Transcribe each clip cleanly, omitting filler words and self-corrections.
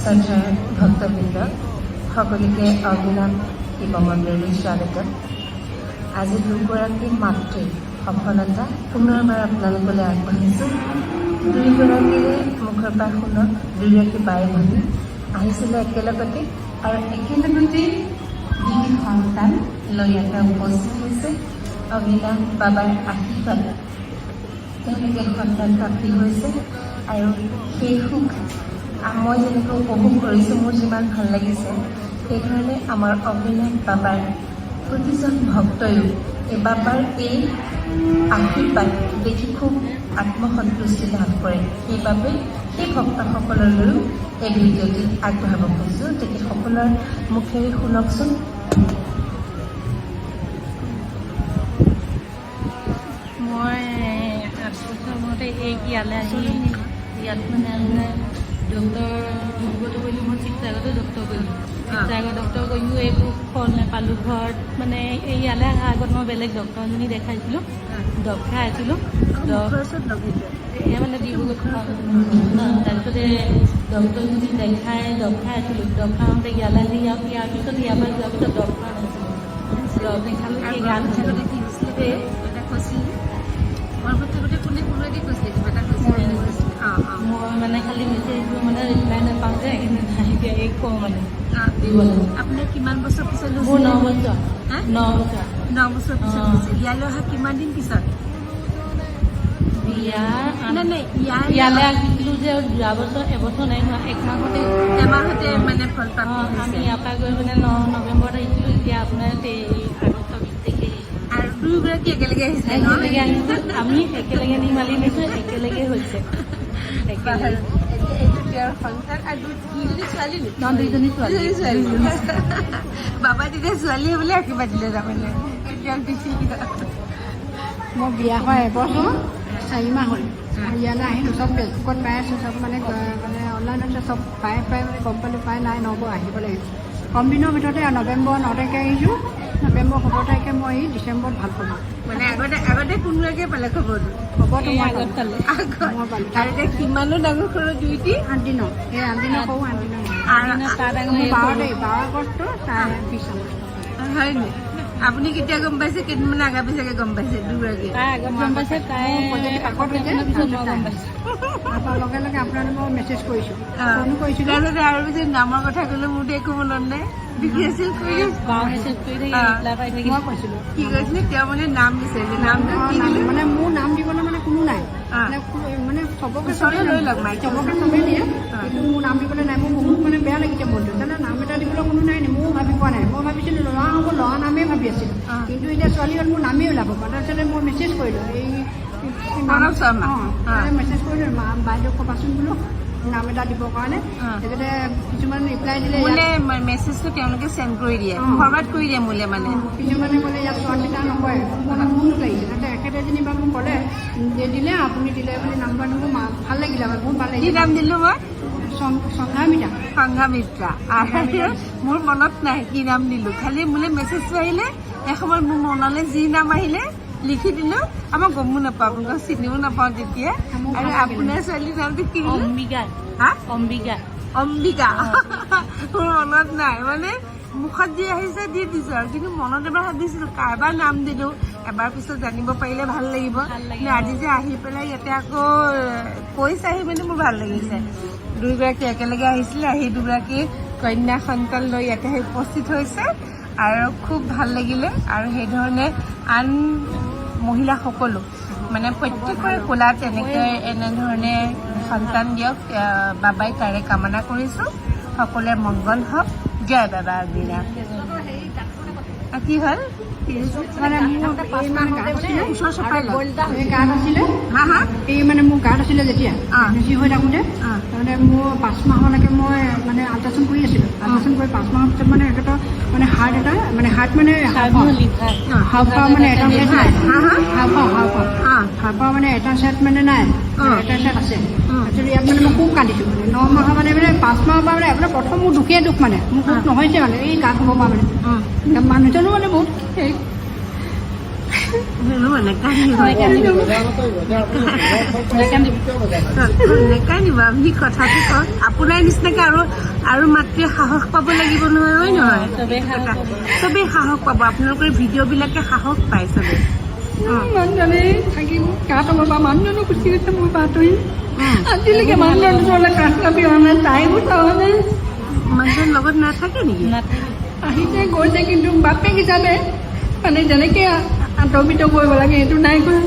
শ্ৰদ্ধাৰ ভক্তবৃন্দ সকলোকে অভিনাম শিৱ মন্দিৰলৈ স্বাগতম। আজি দুগৰাকী মাতৃৰ সফলতা পুনৰবাৰ আপোনালোকলৈ আগবাঢ়িছোঁ। দুয়োগৰাকীৰে মুখৰ পৰা শুনক, দুয়োগৰাকী বাই ভনী আহিছিলে একেলগতে আৰু একেলগতে দুটি সন্তান লৈ এটা উপস্থিত হৈছে। অভিনাম বাবাৰ আশীৰ্বাদ তেওঁলোকে সন্তান প্ৰাপ্তি হৈছে আৰু সেই সুখ মই যেনেকৈ উপভোগ কৰিছোঁ, মোৰ যিমান ভাল লাগিছে, সেইকাৰণে আমাৰ অভিনাম বাবাৰ প্ৰতিজন ভক্তয়ো এই বাবাৰ এই আশীৰ্বাদ দেখি খুব আত্মসন্তুষ্টি লাভ কৰে। সেইবাবে সেই ভক্তসকললৈও এই ভিডিঅ'টি আগবঢ়াব খুজিছোঁ। তেখেতসকলৰ মুখেৰে শুনকচোন। মই 8 বছৰ মূৰতে ইয়ালৈ আহি ইয়াত মানে ডক্টৰ ডিব্ৰুগড়তো কৰিলোঁ, মই শিৱসাগৰতো ডক্টৰ কৰিলোঁ। শিৱসাগৰ ডক্টৰ কৰিও একো ফল নাপালোঁ। ঘৰত মানে ইয়ালৈ অহাৰ আগত মই বেলেগ ডক্টৰ এজনী দেখাইছিলোঁ, দৰৱ খাই আছিলোঁ। মানে ডিব্ৰুগড় তাৰপিছতে ডক্টৰজনী দেখাই দৰৱ খাই আছিলোঁ। দৰৱ খাওঁতে ইয়ালৈ আহি ইয়াৰ পিছত ইয়াৰ পৰা যোৱাৰ পিছত দৰৱ খোৱা নাছিলোঁ। দৰৱ দেখালোঁ সেই গান মই মানে খালি মেছেজবোৰ মানে ৰিপ্লাই নাপাওঁ যে এতিয়া এই কওঁ মানে দিবলৈ। আপোনাৰ কিমান বছৰ পিছত মোৰ 9 বছৰ। 9 বছৰ পিছত ইয়ালৈ অহা কিমান দিন পিছত? ইয়ালৈ আহিছিলোঁ যে যোৱা বছৰ এবছৰ নাই হোৱা, এমাহতে মানে ফল প্ৰাপ্তি আমি ইয়াৰ পৰা গৈ মানে 9 নৱেম্বৰত আহিছিলোঁ। এতিয়া আপোনাৰ আগষ্ট 20 তাৰিখে আৰু দুয়োগৰাকী একেলগে আহিছে। একেলগে আহিছোঁ, আমি একেলগে নিমালি নিছোঁ, একেলগে হৈছে। দুইজনী ছোৱালী। বাবা তেতিয়া ছোৱালীয়ে বোলে আশীৰ্বাদ দিলে তাৰমানে। মই বিয়া হোৱা এবছৰ 4 মাহ হ'ল। ইয়ালৈ আহিলোঁ, চব ফেচবুকত পাই আছোঁ, চব মানে অনলাইনতে চব পাই মানে গম পালোঁ পাই নাই নহ'ব আহিব লাগিব। কম দিনৰ ভিতৰতে নৱেম্বৰ 9 তাৰিখে আহিছোঁ। নৱেম্বৰ 17 তাৰিখে মই আহি ডিচেম্বৰত ভাল পালোঁ। মানে আগতে কোনোবাকে পালে খবৰটো? খবৰটো মই আগত পালোঁ। মই পালোঁ। আৰু এতিয়া কিমানো ডাঙৰ সৰু দুইটি? 8 দিনৰ, এই 8 দিনৰ সৰু 8 দিনৰ 12 আগষ্ট 20 হয়নি? আপুনি কেতিয়া গম পাইছে? কেইদিনমান আগা পিছাকে গম পাইছে দুগৰাকী? তাই আগত গম পাইছে, তাই পাকত হৈছে পিছত মই গম পাইছোঁ। তাৰপৰা লগে লগে আপোনালোকক মেছেজ কৰিছোঁ, ফোনো কৰিছিলোঁ। তাৰপিছতে আৰু পিছত নামৰ কথা ক'লে মোৰতো একো মনত নাই। দেখি আছিল মেছেজ কৰি থাকি ৰিপ্লাই পাই থাকি মই কৈছিলোঁ কি কৈছিলে? তেওঁ মানে নাম বিচাৰিছে, নামটো কি দিলে? মানে মোৰ নাম দিবলৈ মানে কোনো নাই, মানে চবকে চবেই লৈ লওক মাইক। চবকে চবেই দিয়ে, কিন্তু মোৰ নাম দিবলৈ নাই। মোৰ বহুত মানে বেয়া লাগিছে মনটো। তাৰমানে নাম এটা দিবলৈ কোনো নাই নি? ময়ো ভাবি পোৱা নাই। মই ভাবিছিলোঁ ল'ৰা হ'ব, ল'ৰা নামেই ভাবি আছিলোঁ, কিন্তু এতিয়া ছোৱালী হ'ল মোৰ নামেই ওলাব। তাৰপিছতে মই মেছেজ কৰিলোঁ, এই মেছেজ কৰিলোঁ, বাইদেউ ক'বাচোন বোলো নাম এটা দিবৰ কাৰণে। তেখেতে কিছুমান ৰিপ্লাই দিলে, মেছেজটো তেওঁলোকে চেণ্ড কৰি দিয়ে, ফৰৱাৰ্ড কৰি দিয়ে মোলৈ। মানে কিছুমানে ক'লে ইয়াত ছোৱালীটা নকয়, মোৰ লাগিছে। তাতে এখেতে যেনিবা মোক ক'লে যে দিলে, আপুনি দিলে বুলি নাম্বাৰ মোৰ ভাল লাগিলে, বহুত ভাল কি লাগিলে। নাম দিলোঁ মই? সংঘামিতা। সংঘামিত্ৰা। মোৰ মনত নাই কি নাম দিলোঁ, খালি মোলৈ মেছেজটো আহিলে। এসময়ত মোৰ মনলৈ যি নাম আহিলে লিখি দিলোঁ। আমাৰ গমো নাপাওঁ, আপোনালোকক চিনিও নাপাওঁ তেতিয়া। আৰু আপোনাৰ ছোৱালীৰ নামটো কি? অম্বিকা। অম্বিকা। মোৰ মনত নাই, মানে মুখত যি আহিছে দি দিছোঁ আৰু, কিন্তু মনত এবাৰ ভাবিছিলোঁ কাৰোবাৰ নাম দিলোঁ। এবাৰ পিছত জানিব পাৰিলে ভাল লাগিব। কিন্তু আজি যে আহি পেলাই ইয়াতে আকৌ কৈছে আহি মানে মোৰ ভাল লাগিছে। দুয়োগৰাকী একেলগে আহিছিলে, আহি দুগৰাকী কন্যা সন্তান লৈ ইয়াতে উপস্থিত হৈছে আৰু খুব ভাল লাগিলে। আৰু সেইধৰণে আন মহিলাসকলো মানে প্ৰত্যেকৰে কোলাত এনেধৰণে সন্তান দিয়ক বাবাই তাৰে কামনা কৰিছোঁ। সকলোৰে মংগল হওক। জয় বাবা আগদিনা। কি হ'ল? মানে মোৰ ওচৰ চপাই গাত আছিলে, এই মানে মোৰ গাত আছিলে যেতিয়া বেছি হৈ থাকোঁতে, তাৰমানে মোৰ 5 মাহলৈকে মই মানে আল্ট্ৰাচাউণ্ড কৰি আছিলোঁ। আল্ট্ৰাচাউণ্ড কৰি 5 মাহৰ পিছত মানে একেটা মানে হাৰ্ট এটা মানে হাওঁফাওঁ মানে এটা চাইড নাই, হাওঁফাওঁ মানে এটা চাইড মানে নাই, এটা চাইড আছে। তাৰপিছত ইয়াত মানে মই খুব কান্দিছোঁ। মানে 9 মাহৰ মানে 5 মাহৰ পৰা মানে আপোনাৰ প্ৰথম মোৰ দুখেই দুখ, মানে মোৰ সুখ নহৈছে মানে এই গাত হ'ব পৰা মানে মানুহজনো মানে বহুত নেকান্দিব আপুনি কথাটো কওক আপোনাৰ নিচিনাকে আৰু মাতৃয়ে সাহস পাব লাগিব নহয় হয় নহয় চবেই সাহস পাব আপোনালোকৰ ভিডিঅ'বিলাকে সাহস পায় চবেই মানুহজনে থাকিব গা তলৰ পৰা মানুহজনো গুচি গৈছে মোৰ বাতৰি আজিলৈকে মানুহজন ওচৰলৈ কাষ কাপি অহা নাই তাইও চোৱা নাই মানুহজন লগত নাথাকে নেকি আহিছে গৈছে কিন্তু বাপেক হিচাপে মানে যেনেকে আঁতৰবিত কৰিব লাগে সেইটো নাই কৰা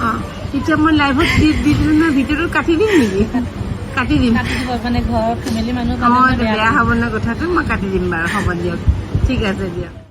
অঁ এতিয়া মই লাইভত দি দিলোঁ নহয় ভিডিঅ'টো কাটি দিম নেকি কাটি দিম মানে ঘৰৰ ফেমিলি মানুহ অঁ বেয়া হ'ব নহয় কথাটো মই কাটি দিম বাৰু হ'ব দিয়ক ঠিক আছে দিয়ক